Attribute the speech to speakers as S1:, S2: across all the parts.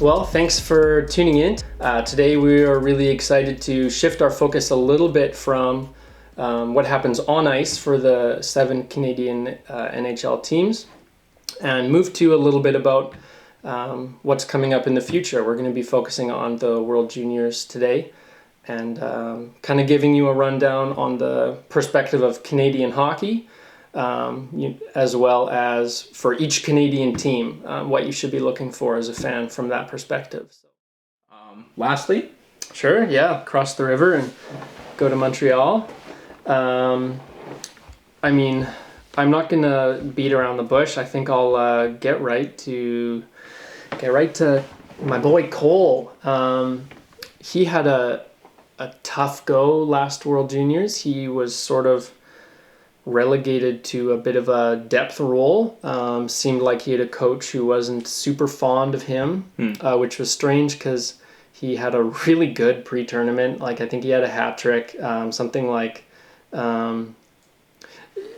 S1: Well, thanks for tuning in. Today we are really excited to shift our focus a little bit from what happens on ice for the 7 Canadian NHL teams and move to a little bit about what's coming up in the future. We're going to be focusing on the World Juniors today and kind of giving you a rundown on the perspective of Canadian hockey, as well as for each Canadian team, what you should be looking for as a fan from that perspective. So,
S2: lastly,
S1: sure, yeah, cross the river and go to Montreal. I mean, I'm not gonna beat around the bush. I think I'll get right to my boy Cole. He had a tough go last World Juniors. He was sort of relegated to a bit of a depth role. Seemed like he had a coach who wasn't super fond of him, which was strange because he had a really good pre-tournament. Like I think he had a hat trick, something like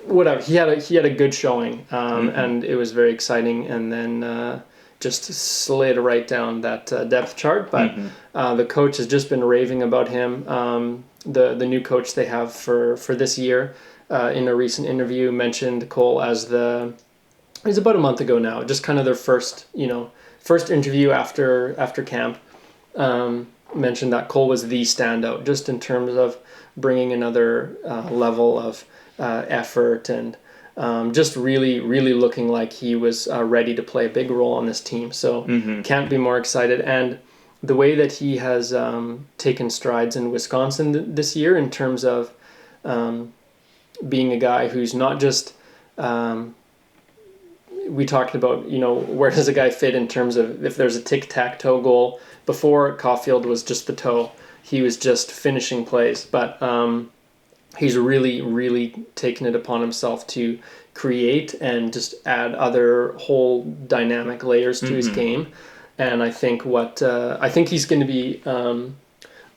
S1: whatever. He had a good showing, and it was very exciting. And then just slid right down that depth chart. But the coach has just been raving about him. The new coach they have for this year. In a recent interview, mentioned Cole as it was about a month ago now, just kind of their first interview after camp. Mentioned that Cole was the standout, just in terms of bringing another level of effort and just really, really looking like he was ready to play a big role on this team. So can't be more excited. And the way that he has taken strides in Wisconsin this year in terms of being a guy who's not just we talked about, where does a guy fit in terms of if there's a tic-tac-toe goal. Before, CAUFIELD was just the toe. He was just finishing plays. But he's really, really taken it upon himself to create and just add other whole dynamic layers to his game. And I think I think he's going to be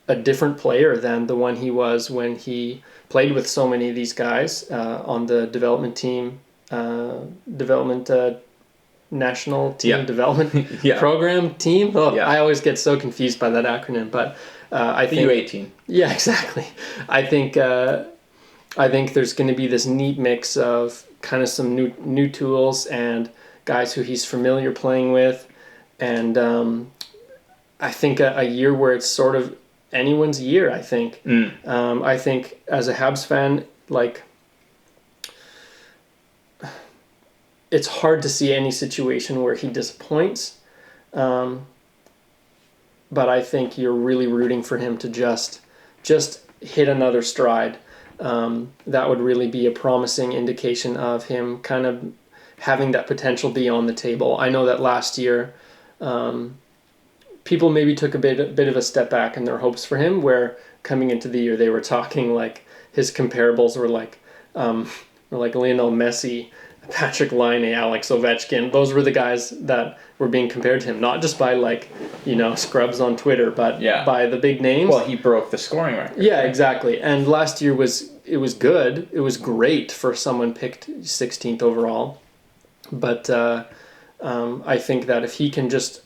S1: a different player than the one he was when he played with so many of these guys on the development team, national team development program team. I always get so confused by that acronym, but I think
S2: U18.
S1: Yeah, exactly. I think there's going to be this neat mix of kind of some new tools and guys who he's familiar playing with, and I think a year where it's sort of anyone's year. I think as a Habs fan, like, it's hard to see any situation where he disappoints, but I think you're really rooting for him to just hit another stride. That would really be a promising indication of him kind of having that potential be on the table. I know that last year people maybe took a bit of a step back in their hopes for him, where coming into the year they were talking like his comparables were like Lionel Messi, Patrick Laine, Alex Ovechkin. Those were the guys that were being compared to him, not just by scrubs on Twitter, but by the big names.
S2: Well, he broke the scoring record.
S1: Yeah, exactly. And last year was good. It was great for someone picked 16th overall. But I think that if he can just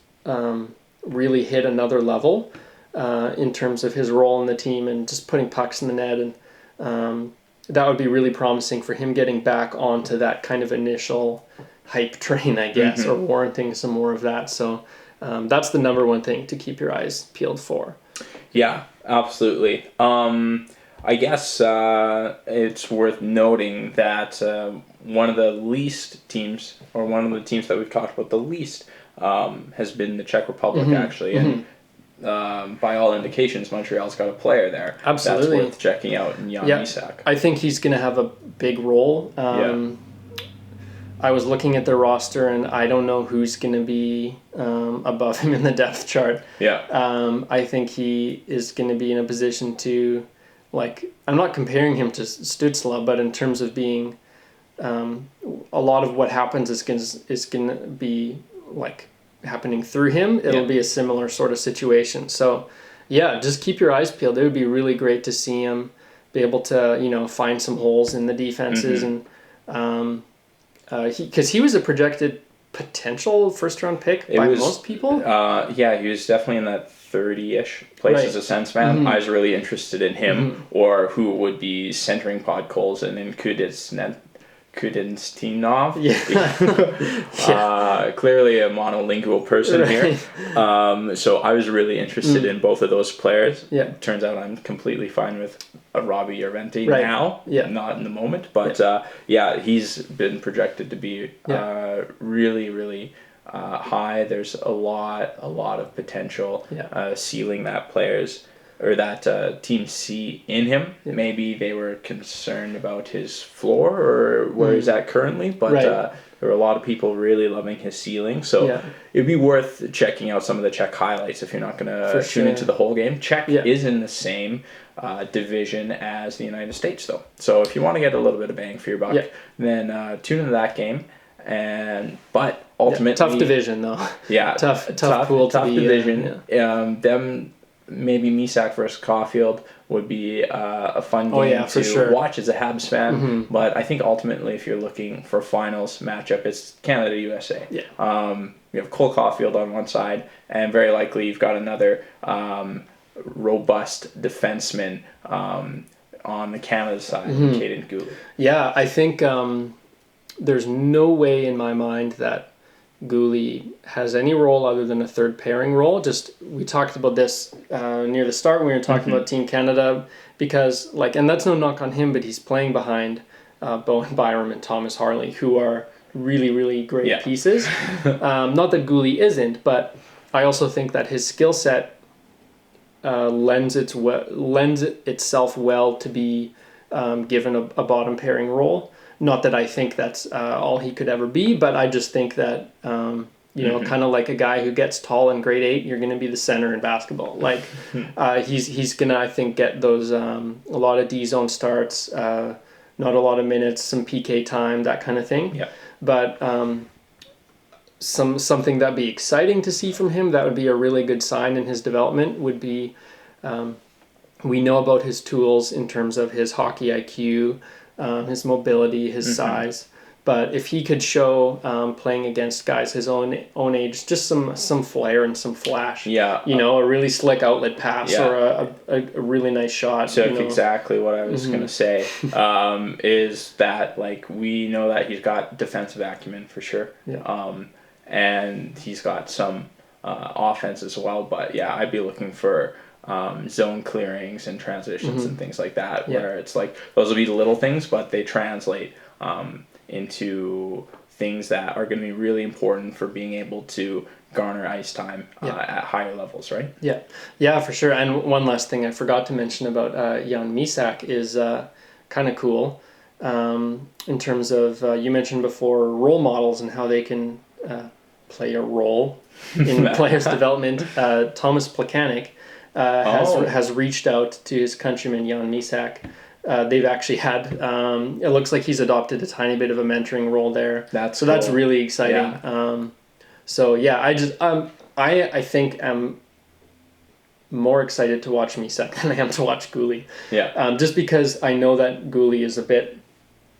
S1: really hit another level in terms of his role in the team and just putting pucks in the net, and that would be really promising for him getting back onto that kind of initial hype train, I guess, or warranting some more of that. So that's the number one thing to keep your eyes peeled for.
S2: Yeah, absolutely. I guess it's worth noting that one of the least teams, or one of the teams that we've talked about the least, has been the Czech Republic, actually. And by all indications, Montreal's got a player there.
S1: Absolutely.
S2: That's worth checking out in MYSAK.
S1: I think he's going to have a big role. I was looking at their roster, and I don't know who's going to be above him in the depth chart. I think he is going to be in a position to, I'm not comparing him to Stützle, but in terms of being, a lot of what happens is going to be happening through him. It'll be a similar sort of situation. So just keep your eyes peeled. It would be really great to see him be able to find some holes in the defenses, and because he was a projected potential first-round pick by most people.
S2: Yeah, he was definitely in that 30-ish place as a sense man. I was really interested in him, or who would be centering Podkolzin and in Kudinstinov. Clearly a monolingual person here. So I was really interested in both of those players. Turns out I'm completely fine with Robbie Yarventi now, not in the moment. But he's been projected to be really, really high. There's a lot of potential ceiling that players or that team see in him. Maybe they were concerned about his floor or where he's at currently, but there were a lot of people really loving his ceiling. So it'd be worth checking out some of the Czech highlights if you're not going to tune into the whole game. Czech is in the same division as the United States, though. So if you want to get a little bit of bang for your buck, then tune into that game. But ultimately,
S1: tough division though. Tough pool to be
S2: division. Them. Maybe MYSAK versus CAUFIELD would be a fun game to watch as a Habs fan. But I think ultimately, if you're looking for finals matchup, it's Canada-USA. You have Cole CAUFIELD on one side, and very likely you've got another robust defenseman on the Canada side, Caden Gooley.
S1: Yeah, I think there's no way in my mind that Gooley has any role other than a third pairing role. We talked about this near the start when we were talking about Team Canada, because and that's no knock on him, but he's playing behind Bowen Byram and Thomas Harley, who are really, really great pieces. Not that Gooley isn't, but I also think that his skill set lends itself well to be given a bottom pairing role. Not that I think that's all he could ever be, but I just think that, kind of like a guy who gets tall in grade 8, you're going to be the center in basketball. He's going to, I think, get those a lot of D-zone starts, not a lot of minutes, some PK time, that kind of thing. But something that'd be exciting to see from him, that would be a really good sign in his development, would be we know about his tools in terms of his hockey IQ, his mobility, his size, but if he could show playing against guys his own age, just some flair and some flash, a really slick outlet pass or a really nice shot.
S2: So exactly what I was gonna say is that we know that he's got defensive acumen for sure, and he's got some offense as well. But I'd be looking for zone clearings and transitions and things like that, where it's those will be the little things, but they translate into things that are going to be really important for being able to garner ice time at higher levels, right?
S1: Yeah, for sure. And one last thing I forgot to mention about Jan MYSAK is kind of cool in terms of, you mentioned before, role models and how they can play a role in players' development. Thomas Plekanec has reached out to his countryman Jan MYSAK. They've actually had it looks like he's adopted a tiny bit of a mentoring role there. That's really exciting. I think I'm more excited to watch MYSAK than I am to watch Gooley. Just because I know that Gooley is a bit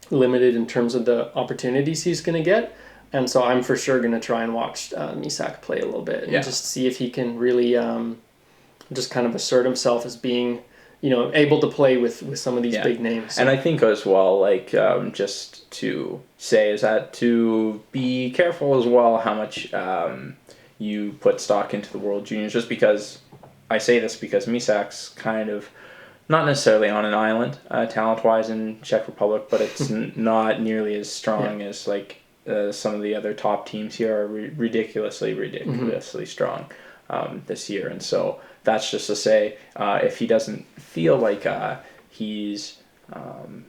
S1: limited in terms of the opportunities he's going to get, and so I'm for sure going to try and watch MYSAK play a little bit and just see if he can really just kind of assert himself as being, able to play with some of these big names.
S2: And I think as well, just to say is that to be careful as well how much you put stock into the World Juniors, just because I say this because MYSAK's kind of not necessarily on an island talent-wise in Czech Republic, but it's not nearly as strong as some of the other top teams here are ridiculously strong this year. And so that's just to say, if he doesn't feel like he's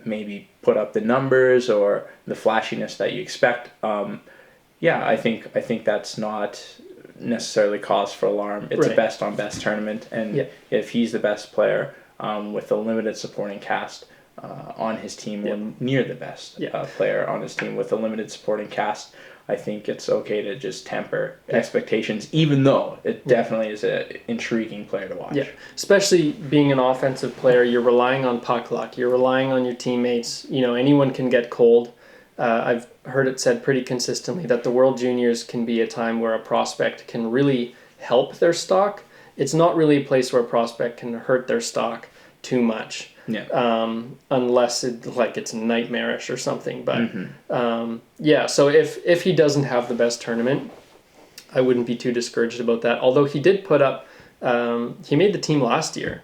S2: maybe put up the numbers or the flashiness that you expect, I think that's not necessarily cause for alarm. It's a best on best tournament, and if he's the best player with a limited supporting cast on his team, or near the best player on his team with a limited supporting cast, I think it's okay to just temper expectations, even though it definitely is an intriguing player to watch.
S1: Especially being an offensive player, you're relying on puck luck, you're relying on your teammates. Anyone can get cold I've heard it said pretty consistently that the World Juniors can be a time where a prospect can really help their stock. It's not really a place where a prospect can hurt their stock too much.
S2: Yeah.
S1: Unless it's nightmarish or something. But so if he doesn't have the best tournament, I wouldn't be too discouraged about that. Although he did put up, he made the team last year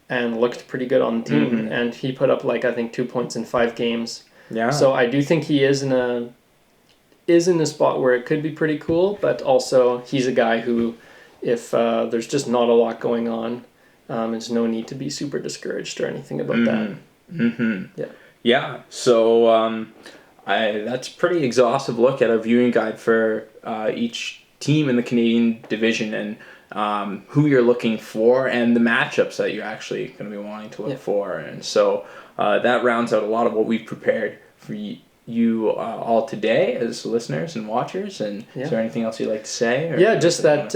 S1: and looked pretty good on the team. And he put up I think 2 points in 5 games.
S2: Yeah.
S1: So I do think he is in a spot where it could be pretty cool. But also he's a guy who, if there's just not a lot going on, there's no need to be super discouraged or anything about that. Yeah.
S2: Yeah. So that's a pretty exhaustive look at our viewing guide for each team in the Canadian division and who you're looking for and the matchups that you're actually going to be wanting to look for. And so that rounds out a lot of what we've prepared for you all today as listeners and watchers. And is there anything else you'd like to say?
S1: Or just that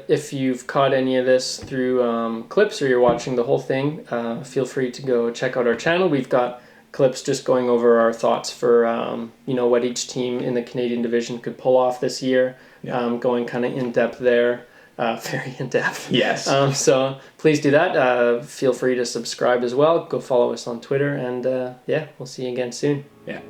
S1: if you've caught any of this through clips or you're watching the whole thing, feel free to go check out our channel. We've got clips just going over our thoughts for what each team in the Canadian division could pull off this year, going kind of in depth there. Very in depth.
S2: Yes.
S1: So please do that. Feel free to subscribe as well. Go follow us on Twitter, and we'll see you again soon.
S2: Yeah.